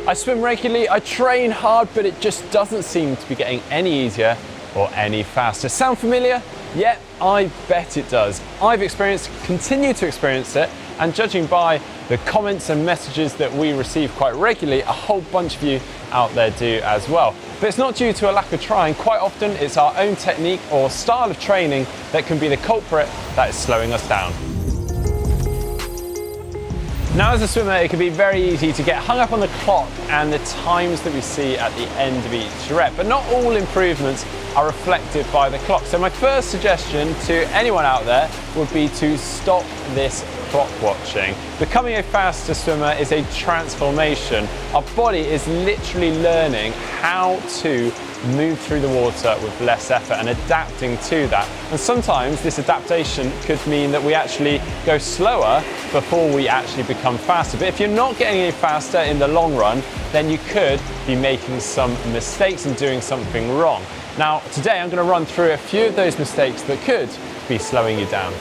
I swim regularly, I train hard, but it just doesn't seem to be getting any easier or any faster. Sound familiar? Yeah, I bet it does. I've experienced, continue to experience it, and judging by the comments and messages that we receive quite regularly, a whole bunch of you out there do as well. But it's not due to a lack of trying. Quite often it's our own technique or style of training that can be the culprit that is slowing us down. Now, as a swimmer, it can be very easy to get hung up on the clock and the times that we see at the end of each rep, but not all improvements are reflected by the clock. So my first suggestion to anyone out there would be to stop this clock watching. Becoming a faster swimmer is a transformation. Our body is literally learning how to move through the water with less effort and adapting to that. And sometimes this adaptation could mean that we actually go slower before we actually become faster. But if you're not getting any faster in the long run, then you could be making some mistakes and doing something wrong. Now, today I'm going to run through a few of those mistakes that could be slowing you down.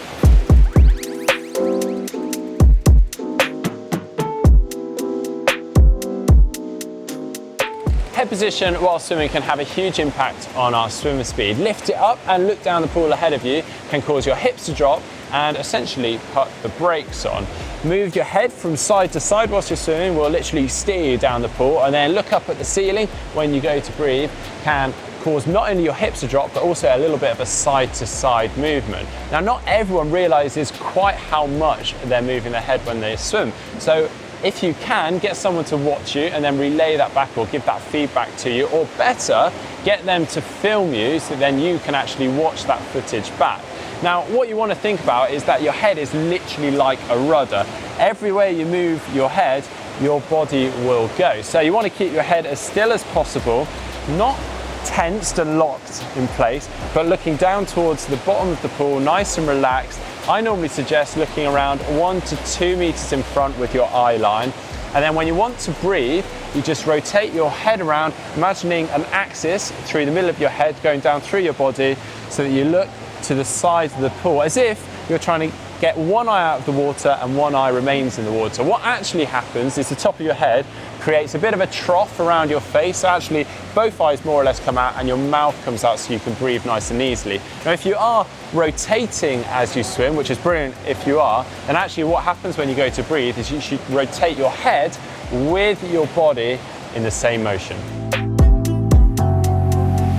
Head position while swimming can have a huge impact on our swim speed. Lift it up and look down the pool ahead of you can cause your hips to drop and essentially put the brakes on. Move your head from side to side whilst you're swimming will literally steer you down the pool, and then look up at the ceiling when you go to breathe can cause not only your hips to drop but also a little bit of a side to side movement. Now, not everyone realizes quite how much they're moving their head when they swim. So if you can, get someone to watch you and then relay that back or give that feedback to you, or better, get them to film you so then you can actually watch that footage back. Now, what you want to think about is that your head is literally like a rudder. Everywhere you move your head, your body will go. So you want to keep your head as still as possible, not tensed and locked in place, but looking down towards the bottom of the pool, nice and relaxed. I normally suggest looking around 1 to 2 meters in front with your eye line. And then when you want to breathe, you just rotate your head around, imagining an axis through the middle of your head going down through your body so that you look to the sides of the pool as if you're trying to get one eye out of the water and one eye remains in the water. What actually happens is the top of your head creates a bit of a trough around your face. So actually both eyes more or less come out and your mouth comes out so you can breathe nice and easily. Now, if you are rotating as you swim, which is brilliant if you are, then actually what happens when you go to breathe is you should rotate your head with your body in the same motion.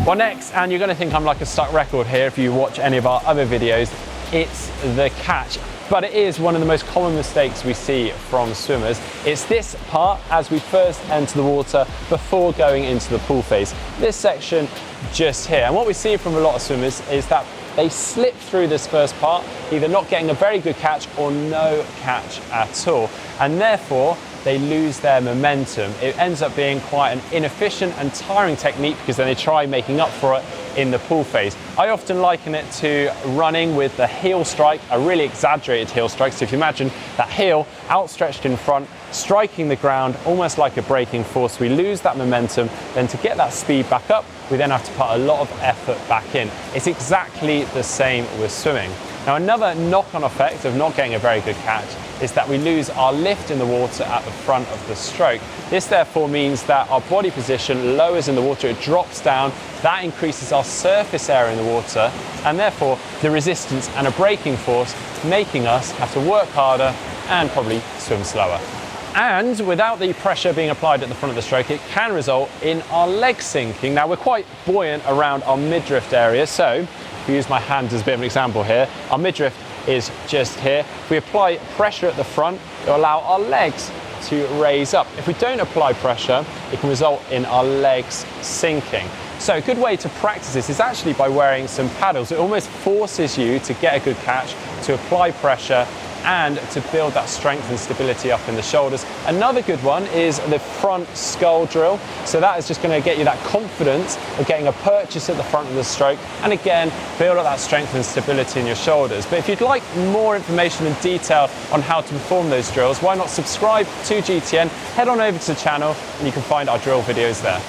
Well, next, and you're going to think I'm like a stuck record here if you watch any of our other videos, it's the catch. But it is one of the most common mistakes we see from swimmers. It's this part as we first enter the water before going into the pool phase. This section just here. And what we see from a lot of swimmers is that they slip through this first part, either not getting a very good catch or no catch at all. And therefore, they lose their momentum. It ends up being quite an inefficient and tiring technique because then they try making up for it in the pool phase. I often liken it to running with the heel strike, a really exaggerated heel strike. So if you imagine that heel outstretched in front, striking the ground almost like a braking force, we lose that momentum. Then to get that speed back up, we then have to put a lot of effort back in. It's exactly the same with swimming. Now, another knock-on effect of not getting a very good catch is that we lose our lift in the water at the front of the stroke. This therefore means that our body position lowers in the water, it drops down, that increases our surface area in the water, and therefore the resistance and a braking force, making us have to work harder and probably swim slower. And without the pressure being applied at the front of the stroke, it can result in our legs sinking. Now, we're quite buoyant around our midriff area, so if we use my hand as a bit of an example here, our midriff is just here. If we apply pressure at the front, it will allow our legs to raise up. If we don't apply pressure, it can result in our legs sinking. So a good way to practice this is actually by wearing some paddles. It almost forces you to get a good catch, to apply pressure, and to build that strength and stability up in the shoulders. Another good one is the front skull drill. So that is just going to get you that confidence of getting a purchase at the front of the stroke, and again, build up that strength and stability in your shoulders. But if you'd like more information and detail on how to perform those drills, why not subscribe to GTN, head on over to the channel, and you can find our drill videos there.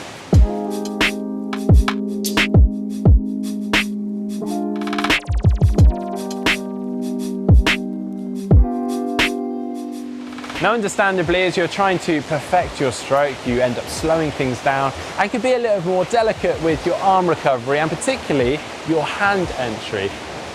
Now, understandably, as you're trying to perfect your stroke, you end up slowing things down and can be a little more delicate with your arm recovery and particularly your hand entry.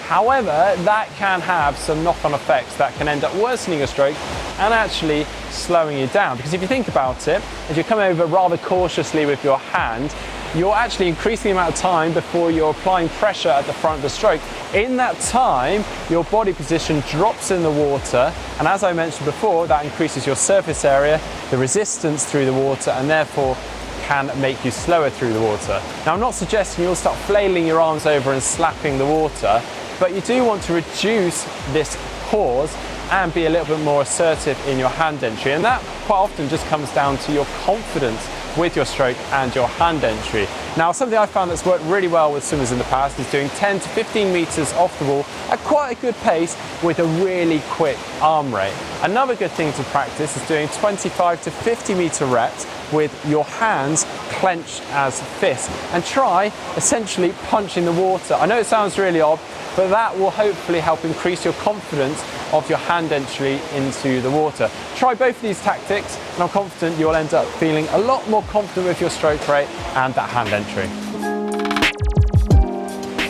However, that can have some knock-on effects that can end up worsening your stroke and actually slowing you down. Because if you think about it, as you come over rather cautiously with your hand, you're actually increasing the amount of time before you're applying pressure at the front of the stroke. In that time, your body position drops in the water, and as I mentioned before, that increases your surface area, the resistance through the water, and therefore can make you slower through the water. Now, I'm not suggesting you'll start flailing your arms over and slapping the water, but you do want to reduce this pause and be a little bit more assertive in your hand entry, and that quite often just comes down to your confidence with your stroke and your hand entry. Now, something I found that's worked really well with swimmers in the past is doing 10 to 15 meters off the wall at quite a good pace with a really quick arm rate. Another good thing to practice is doing 25 to 50 meter reps with your hands clenched as fists and try essentially punching the water. I know it sounds really odd, but that will hopefully help increase your confidence of your hand entry into the water. Try both of these tactics and I'm confident you'll end up feeling a lot more confident with your stroke rate and that hand entry.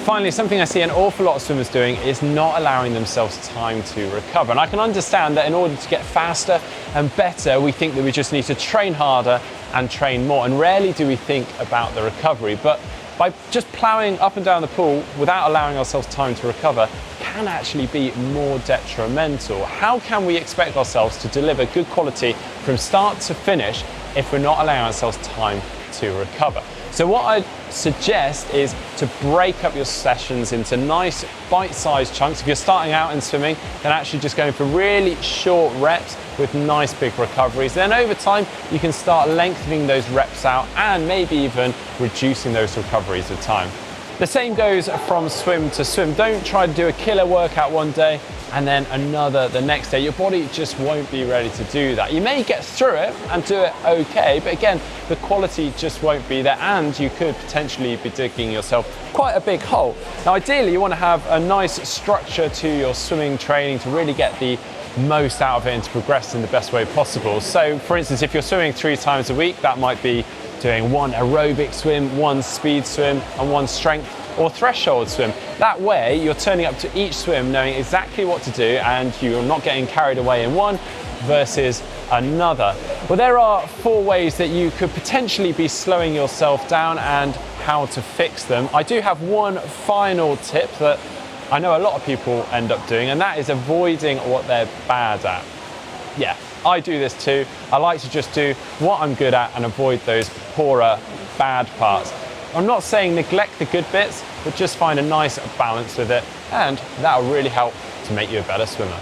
Finally, something I see an awful lot of swimmers doing is not allowing themselves time to recover. And I can understand that in order to get faster and better, we think that we just need to train harder and train more. And rarely do we think about the recovery. But by just ploughing up and down the pool without allowing ourselves time to recover can actually be more detrimental. How can we expect ourselves to deliver good quality from start to finish if we're not allowing ourselves time to recover? So what I'd suggest is to break up your sessions into nice bite-sized chunks. If you're starting out in swimming, then actually just going for really short reps with nice big recoveries. Then over time, you can start lengthening those reps out and maybe even reducing those recoveries with time. The same goes from swim to swim. Don't try to do a killer workout one day and then another the next day. Your body just won't be ready to do that. You may get through it and do it okay, but again, the quality just won't be there and you could potentially be digging yourself quite a big hole. Now, ideally, you want to have a nice structure to your swimming training to really get the most out of it and to progress in the best way possible. So, for instance, if you're swimming 3 times a week, that might be doing 1 aerobic swim, 1 speed swim, and 1 strength or threshold swim. That way, you're turning up to each swim knowing exactly what to do and you're not getting carried away in one versus another. Well, there are 4 ways that you could potentially be slowing yourself down and how to fix them. I do have one final tip that I know a lot of people end up doing, and that is avoiding what they're bad at. Yeah, I do this too. I like to just do what I'm good at and avoid those poorer, bad parts. I'm not saying neglect the good bits, but just find a nice balance with it, and that'll really help to make you a better swimmer.